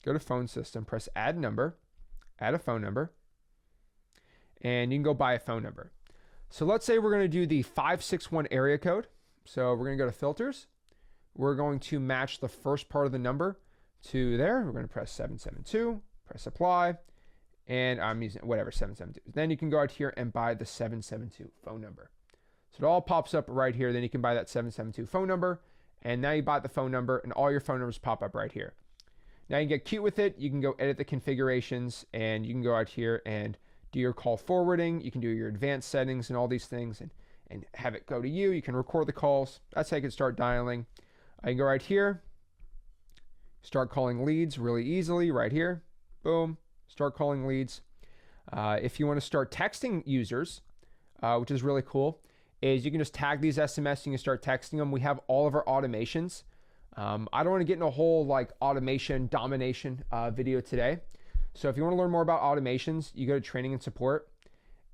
Go to phone system, press add number, add a phone number, and you can go buy a phone number. So let's say we're going to do the 561 area code. So we're going to go to filters. We're going to match the first part of the number to there. We're going to press 772, press apply, and I'm using whatever 772. Then you can go out here and buy the 772 phone number. So it all pops up right here. Then you can buy that 772 phone number, and now you bought the phone number, and all your phone numbers pop up right here. Now you can get cute with it. You can go edit the configurations, and you can go out here and do your call forwarding. You can do your advanced settings and all these things, and have it go to you. You can record the calls. That's how you can start dialing. I can go right here, start calling leads really easily right here. Boom, start calling leads. If you want to start texting users, which is really cool, is you can just tag these SMS, you can start texting them. We have all of our automations. I don't want to get into a whole like automation domination video today. So if you want to learn more about automations, you go to training and support,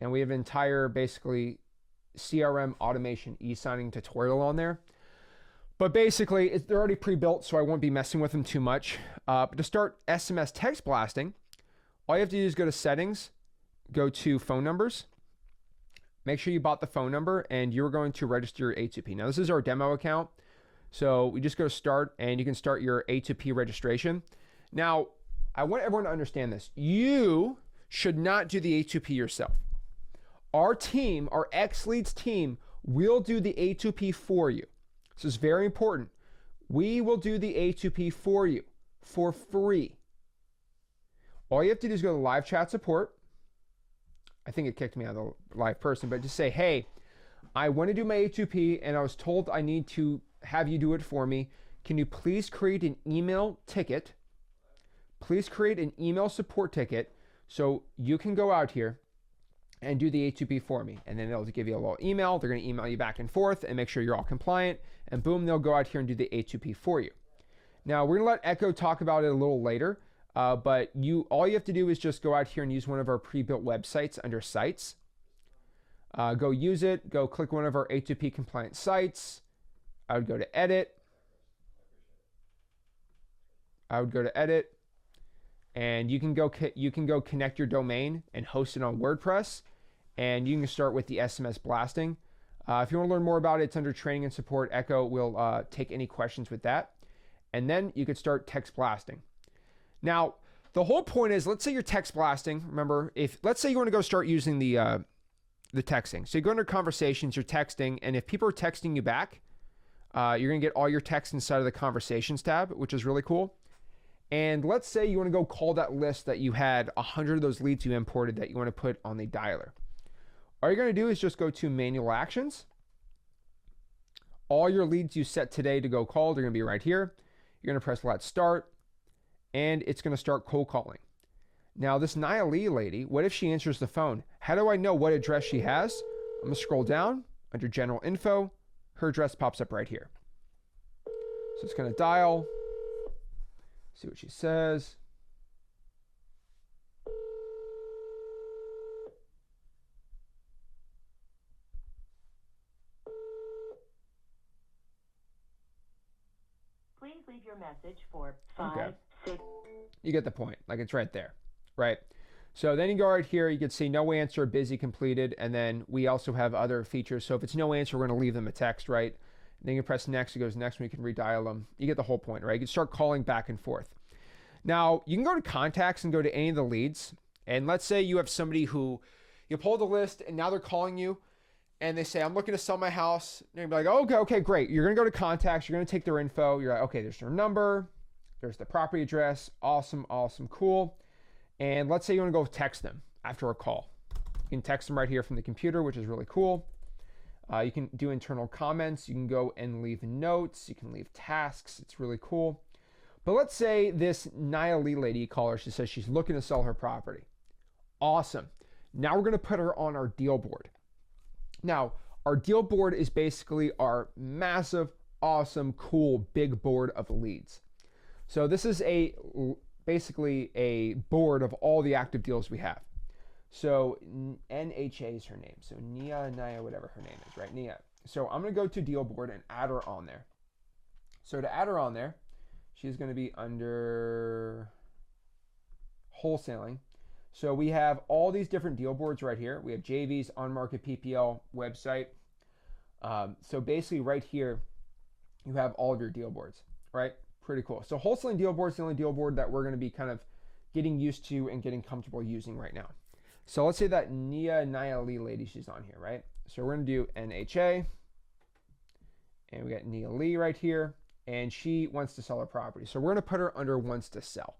and we have an entire basically CRM automation e-signing tutorial on there. But basically, they're already pre-built, so I won't be messing with them too much. But to start SMS text blasting, all you have to do is go to settings, go to phone numbers, make sure you bought the phone number, and you're going to register your A2P. Now, this is our demo account. So we just go to start, and you can start your A2P registration. Now, I want everyone to understand this. You should not do the A2P yourself. Our team, our XLeads team, will do the A2P for you. This is very important. We will do the A2P for you for free. All you have to do is go to live chat support. I think it kicked me out of the live person, but just say, hey, I want to do my A2P and I was told I need to have you do it for me. Can you please create an email ticket? Please create an email support ticket so you can go out here and do the A2P for me. And then they'll give you a little email. They're going to email you back and forth and make sure you're all compliant. And boom, they'll go out here and do the A2P for you. Now, we're going to let Echo talk about it a little later. But all you have to do is just go out here and use one of our pre-built websites under sites. Go use it. Go click one of our A2P compliant sites. I would go to edit. And you can go connect your domain and host it on WordPress, and you can start with the SMS blasting. If you want to learn more about it, it's under training and support. Echo will take any questions with that, and then you could start text blasting. Now, the whole point is, let's say you're text blasting. Remember, let's say you want to go start using the texting. So you go under conversations, you're texting, and if people are texting you back, you're gonna get all your text inside of the conversations tab, which is really cool. And let's say you want to go call that list that you had 100 of those leads you imported that you want to put on the dialer. All you're going to do is just go to manual actions. All your leads you set today to go called are going to be right here. You're going to press let's start, and it's going to start cold calling. Now this Nia Lee lady, what if she answers the phone? How do I know what address she has? I'm going to scroll down under general info. Her address pops up right here. So it's going to dial. See what she says. Please leave your message for 5, 6. You get the point. Like it's right there, right? So then you go right here. You can see no answer, busy, completed, and then we also have other features. So if it's no answer, we're going to leave them a text, right? Then you press next, it goes next one, you can redial them. You get the whole point, right? You can start calling back and forth. Now, you can go to contacts and go to any of the leads. And let's say you have somebody who, you pull the list and now they're calling you and they say, I'm looking to sell my house. And you're like, oh, okay, great. You're going to go to contacts. You're going to take their info. You're like, okay, there's their number. There's the property address. Awesome, cool. And let's say you want to go text them after a call. You can text them right here from the computer, which is really cool. You can do internal comments. You can go and leave notes. You can leave tasks. It's really cool. But let's say this Nia Lee lady caller, she says she's looking to sell her property. Awesome. Now we're going to put her on our deal board. Now, our deal board is basically our massive, awesome, cool, big board of leads. So this is basically a board of all the active deals we have. So NHA is her name. So Nia, whatever her name is, right? Nia. So I'm going to go to deal board and add her on there. So to add her on there, she's going to be under wholesaling. So we have all these different deal boards right here. We have JVs, on-market PPL, website. So basically right here, you have all of your deal boards, right? Pretty cool. So wholesaling deal board is the only deal board that we're going to be kind of getting used to and getting comfortable using right now. So let's say that Nia Lee lady, she's on here, right? So we're going to do NHA, and we got Nia Lee right here, and she wants to sell her property. So we're going to put her under wants to sell.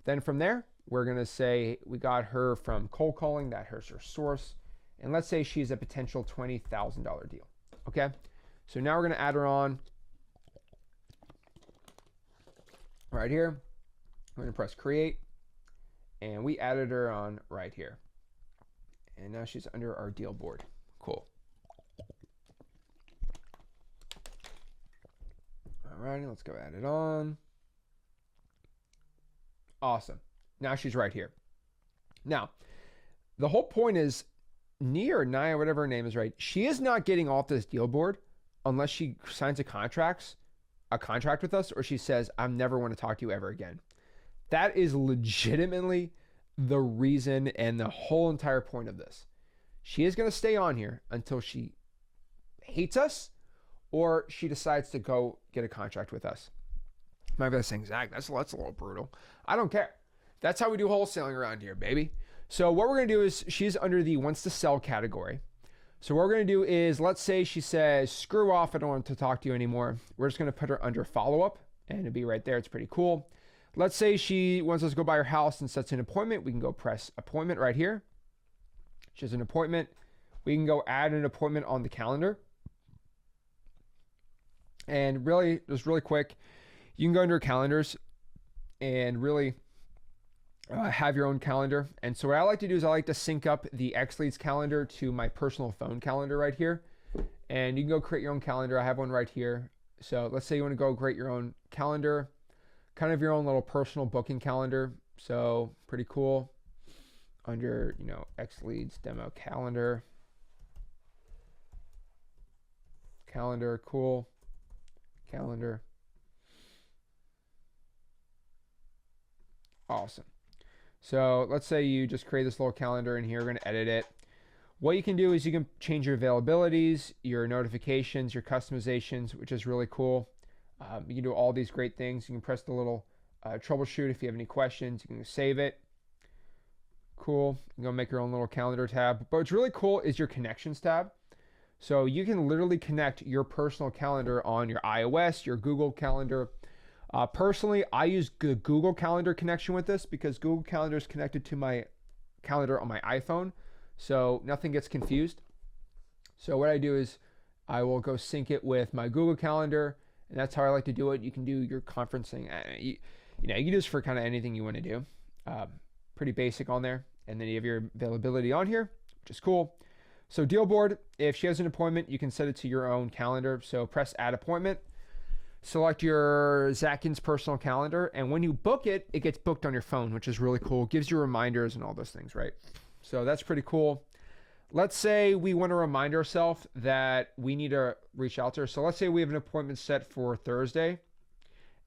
Then from there, we're going to say we got her from cold calling, that here's her source, and let's say she's a potential $20,000 deal, okay? So now we're going to add her on right here. We're going to press create, and we added her on right here. And now she's under our deal board. Cool. Alrighty, let's go add it on. Awesome. Now she's right here. Now, the whole point is Nia or Nia, whatever her name is, right? She is not getting off this deal board unless she signs a contract with us, or she says, I never want to talk to you ever again. That is legitimately the reason and the whole entire point of this. She is going to stay on here until she hates us or she decides to go get a contract with us. Might be saying, Zach, that's a little brutal. I don't care. That's how we do wholesaling around here, baby. So what we're going to do is she's under the wants to sell category. So what we're going to do is, let's say she says, screw off, I don't want to talk to you anymore. We're just going to put her under follow-up, and it'll be right there. It's pretty cool. Let's say she wants us to go by her house and sets an appointment. We can go press appointment right here. She has an appointment. We can go add an appointment on the calendar. And really, just really quick, you can go under calendars and really have your own calendar. And so what I like to do is I like to sync up the XLeads calendar to my personal phone calendar right here. And you can go create your own calendar. I have one right here. So let's say you want to go create your own calendar, kind of your own little personal booking calendar. So pretty cool. Under, XLeads demo calendar. Calendar, cool. Calendar. Awesome. So let's say you just create this little calendar in here. We're going to edit it. What you can do is you can change your availabilities, your notifications, your customizations, which is really cool. You can do all these great things. You can press the little troubleshoot if you have any questions. You can save it. Cool. You can go make your own little calendar tab. But what's really cool is your connections tab. So you can literally connect your personal calendar on your iOS, your Google Calendar, Personally, I use the Google Calendar connection with this because Google Calendar is connected to my calendar on my iPhone, so nothing gets confused. So what I do is I will go sync it with my Google Calendar, and that's how I like to do it. You can do your conferencing. You can do this for kind of anything you want to do. Pretty basic on there. And then you have your availability on here, which is cool. So deal board, if she has an appointment, you can set it to your own calendar. So press add appointment, select your Zakin's personal calendar, and when you book it, it gets booked on your phone, which is really cool. It gives you reminders and all those things, right? So that's pretty cool. Let's say we want to remind ourselves that we need to reach out to her. So let's say we have an appointment set for Thursday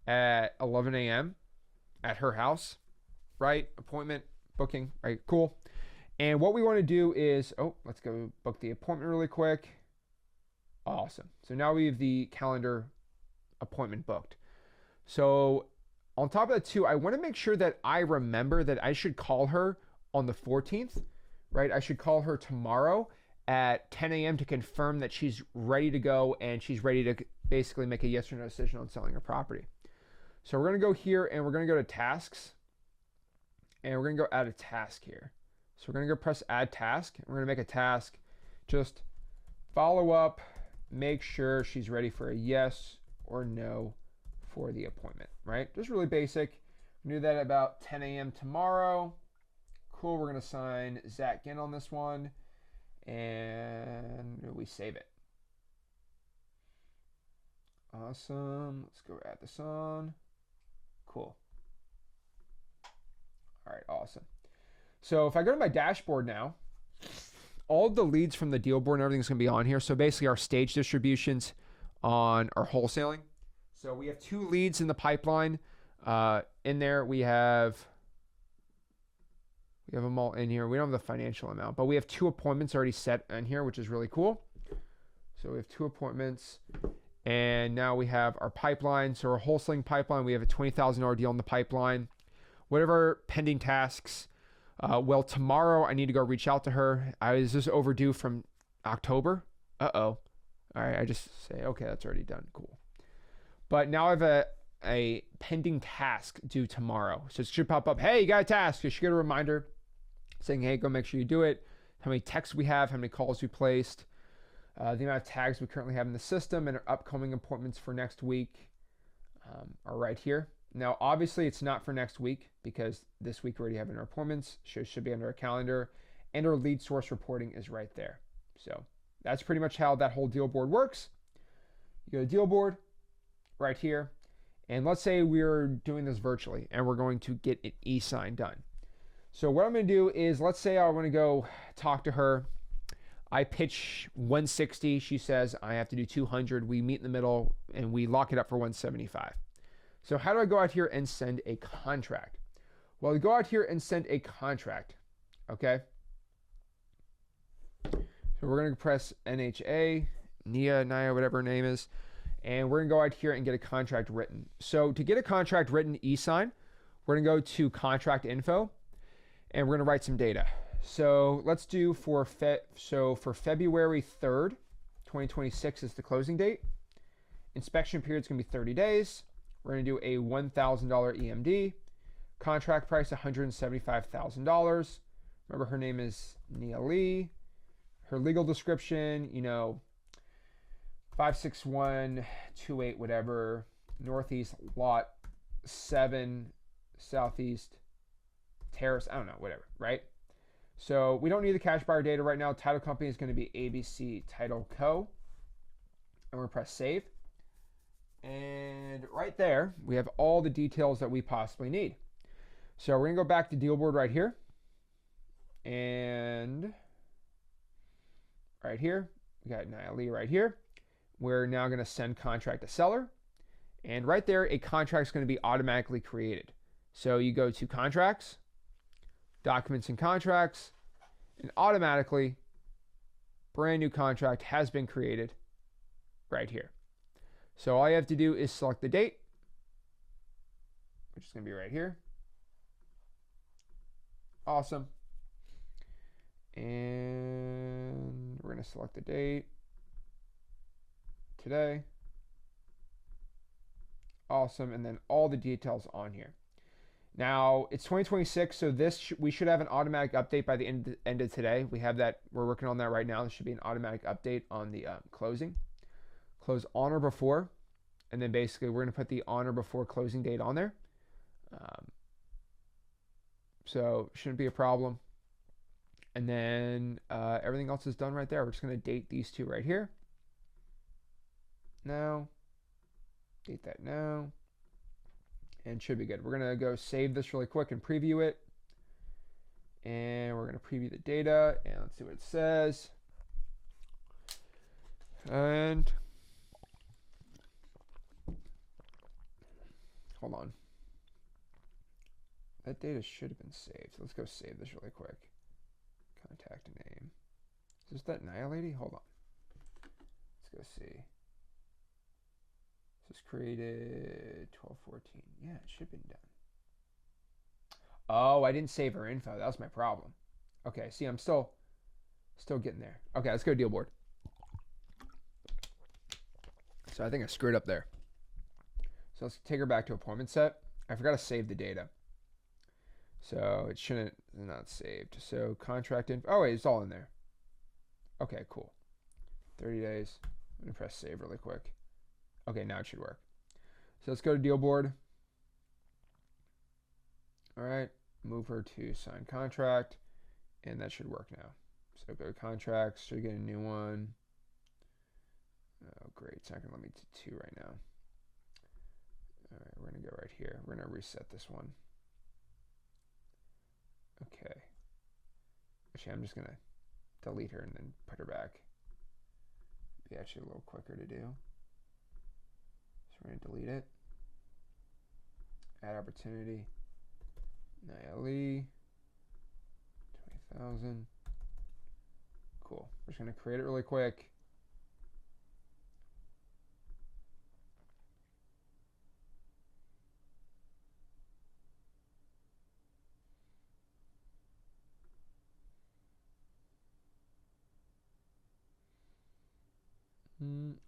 at 11 a.m. at her house, right? Appointment booking, right? Cool. And what we want to do is, let's go book the appointment really quick. Awesome. So now we have the calendar appointment booked. So on top of that too, I want to make sure that I remember that I should call her on the 14th, right? I should call her tomorrow at 10 a.m. to confirm that she's ready to go and she's ready to basically make a yes or no decision on selling her property. So we're going to go here and we're going to go to tasks and we're going to go add a task here. So we're going to go press add task. We're going to make a task, just follow up, make sure she's ready for a yes or no for the appointment, right? Just really basic. Do that at about 10 a.m. tomorrow. Cool, we're going to sign Zach in on this one and we save it. Awesome. Let's go add this on. Cool. All right, awesome. So if I go to my dashboard now, all of the leads from the deal board and everything's going to be on here. So basically our stage distributions on our wholesaling. So we have 2 leads in the pipeline. In there we have them all in here. We don't have the financial amount, but we have 2 appointments already set in here, which is really cool. So we have 2 appointments. And now we have our pipeline. So our wholesaling pipeline, we have a $20,000 deal in the pipeline. Whatever pending tasks. Well, tomorrow I need to go reach out to her. I was just overdue from October. All right, I just say, okay, that's already done. Cool. But now I have a pending task due tomorrow. So it should pop up, hey, you got a task. You should get a reminder saying, hey, go make sure you do it. How many texts we have, how many calls we placed, the amount of tags we currently have in the system, and our upcoming appointments for next week are right here. Now, obviously, it's not for next week because this week we already have in our appointments. Should be under our calendar, and our lead source reporting is right there. So that's pretty much how that whole deal board works. You go to deal board right here, and let's say we're doing this virtually, and we're going to get an e-sign done. So what I'm going to do is, let's say I want to go talk to her. I pitch 160. She says I have to do 200. We meet in the middle, and we lock it up for 175. So how do I go out here and send a contract? Well, go out here and send a contract, okay? So we're going to press NHA, Nia, whatever her name is, and we're going to go out here and get a contract written. So to get a contract written e-sign, we're going to go to contract info, and we're going to write some data. So let's do for February 3rd, 2026 is the closing date. Inspection period is going to be 30 days. We're going to do a $1,000 EMD. Contract price, $175,000. Remember, her name is Nia Lee. Her legal description, 56128, whatever, Northeast Lot 7, Southeast Terrace, I don't know, whatever, right? So we don't need the cash buyer data right now. Title company is going to be ABC Title Co. And we're going to press save. And right there, we have all the details that we possibly need. So we're going to go back to deal board right here. And right here, we got Nia Lee right here. We're now going to send contract to seller. And right there, a contract is going to be automatically created. So you go to contracts, documents and contracts, and automatically, brand new contract has been created right here. So all you have to do is select the date, which is going to be right here. Awesome. And we're going to select the date today. Awesome. And then all the details on here. Now it's 2026, so we should have an automatic update by the end of today. We have that. We're working on that right now. There should be an automatic update on the closing. Close on or before, and then basically we're going to put the on or before closing date on there. So shouldn't be a problem. And then everything else is done right there. We're just going to date these two right here. Now, date that now. And should be good. We're going to go save this really quick and preview it. And we're going to preview the data. And let's see what it says. And hold on. That data should have been saved. Let's go save this really quick. Contact name. Is this that Naya lady? Hold on. Let's go see. This was created 12/14. Yeah, it should have been done. Oh, I didn't save her info. That was my problem. Okay, see, I'm still getting there. Okay, let's go deal board. So I think I screwed up there. So let's take her back to appointment set. I forgot to save the data. So it shouldn't, not saved. So contract info. Oh, wait, it's all in there. Okay, cool. 30 days. I'm going to press save really quick. Okay, now it should work. So let's go to deal board. All right, move her to sign contract, and that should work now. So go to contracts, should get a new one. Oh, great, it's not going to let me do 2 right now. All right, we're going to go right here. We're going to reset this one. Okay. Actually, I'm just going to delete her and then put her back. Be actually a little quicker to do. So we're going to delete it. Add opportunity. Nayeli. 20,000. Cool. We're just going to create it really quick.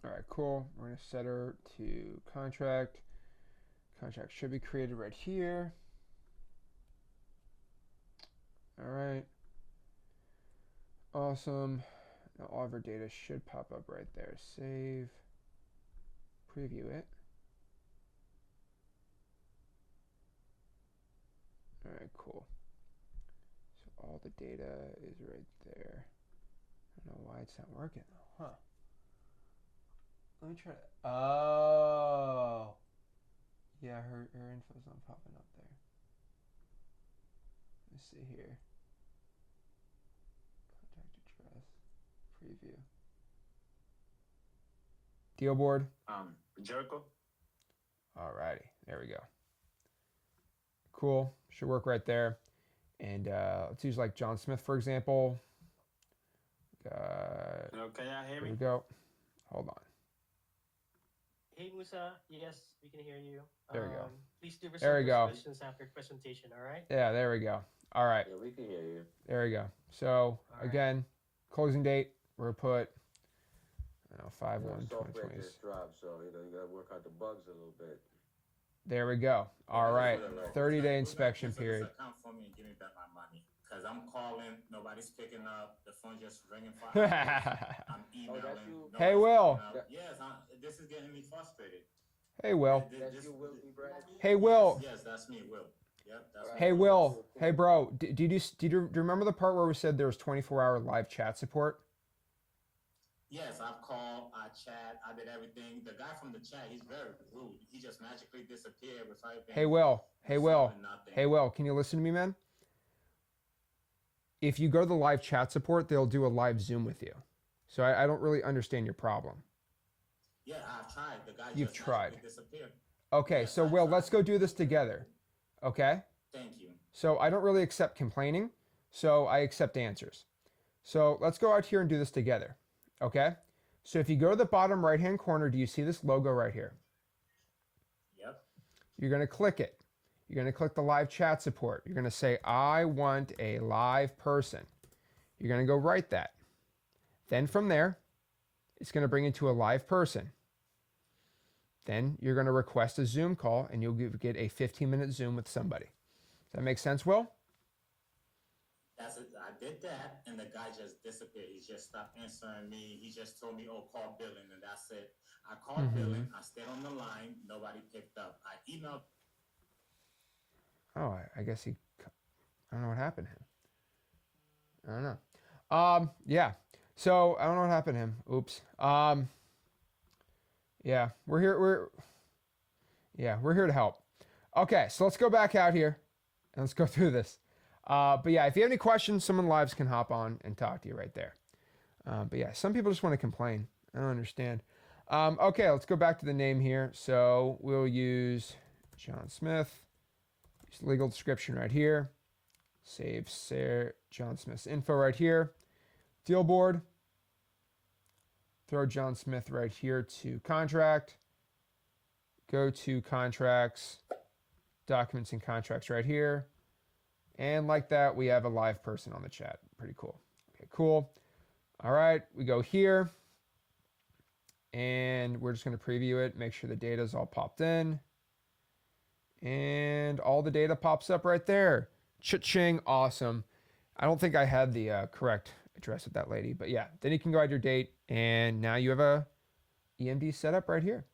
All right, cool. We're going to set her to contract. Contract should be created right here. All right. Awesome. Now all of our data should pop up right there. Save. Preview it. All right, cool. So all the data is right there. I don't know why it's not working though, huh? Let me try to, oh. Yeah, her info's not popping up there. Let's see here. Contact address. Preview. Deal board. Jericho. Alrighty, there we go. Cool, should work right there. And let's use like John Smith, for example. Hello, can y'all hear me? Here we go. Hold on. Hey Musa, yes, we can hear you. There we go. Please do There we go. questions after presentation, all right? Yeah, there we go. All right. Yeah, we can hear you. There we go. So again, closing date, we're put, I don't know, 5/1/2020. Just dropped, so you gotta work out the bugs a little bit. There we go. All right. 30-day inspection period. Account for me and give me back my money. Because I'm calling, nobody's picking up, the phone just ringing for hours. I'm emailing. nobody's Hey, Will. picking up. Yes, this is getting me frustrated. Hey, Will. That's you, Will B. Brad? Hey, Will. Yes, that's me, Will. Yep, that's me. Hey, Will. Hey, bro. Do you remember the part where we said there was 24-hour live chat support? Yes, I've called, I chat, I did everything. The guy from the chat, he's very rude. He just magically disappeared without even Hey, Will. Hey, Will. saying nothing. Hey, Will. Can you listen to me, man? If you go to the live chat support, they'll do a live Zoom with you. So I don't really understand your problem. Yeah, I've tried. The guy You've just tried. magically disappeared. Okay, Yes, so I Will, tried. let's go do this together. Okay? Thank you. So I don't really accept complaining, so I accept answers. So let's go out here and do this together. Okay? So if you go to the bottom right-hand corner, do you see this logo right here? Yep. You're going to click it. You're going to click the live chat support. You're going to say, I want a live person. You're going to go write that. Then from there, it's going to bring you to a live person. then you're going to request a Zoom call and you'll get a 15-minute Zoom with somebody. Does that make sense, Will? That's it. I did that, and the guy just disappeared. He just stopped answering me. He just told me, "Oh, call billing," and that's it. I called billing. I stayed on the line. Nobody picked up. I emailed. Oh, I guess I don't know what happened to him. I don't know. Yeah. So I don't know what happened to him. Oops. Yeah, we're here. We're here to help. Okay, so let's go back out here and let's go through this. But yeah, if you have any questions, someone lives can hop on and talk to you right there. But yeah, some people just want to complain. I don't understand. Okay, let's go back to the name here. So we'll use John Smith. Use legal description right here. Save John Smith's info right here. Deal board. Throw John Smith right here to contract. Go to contracts, documents and contracts right here. And like that, we have a live person on the chat. Pretty cool. Okay, cool. All right, we go here. And we're just going to preview it, make sure the data is all popped in. And all the data pops up right there. Cha-ching, awesome. I don't think I had the correct address with that lady, but yeah, then you can go add your date, and now you have a EMD set up right here.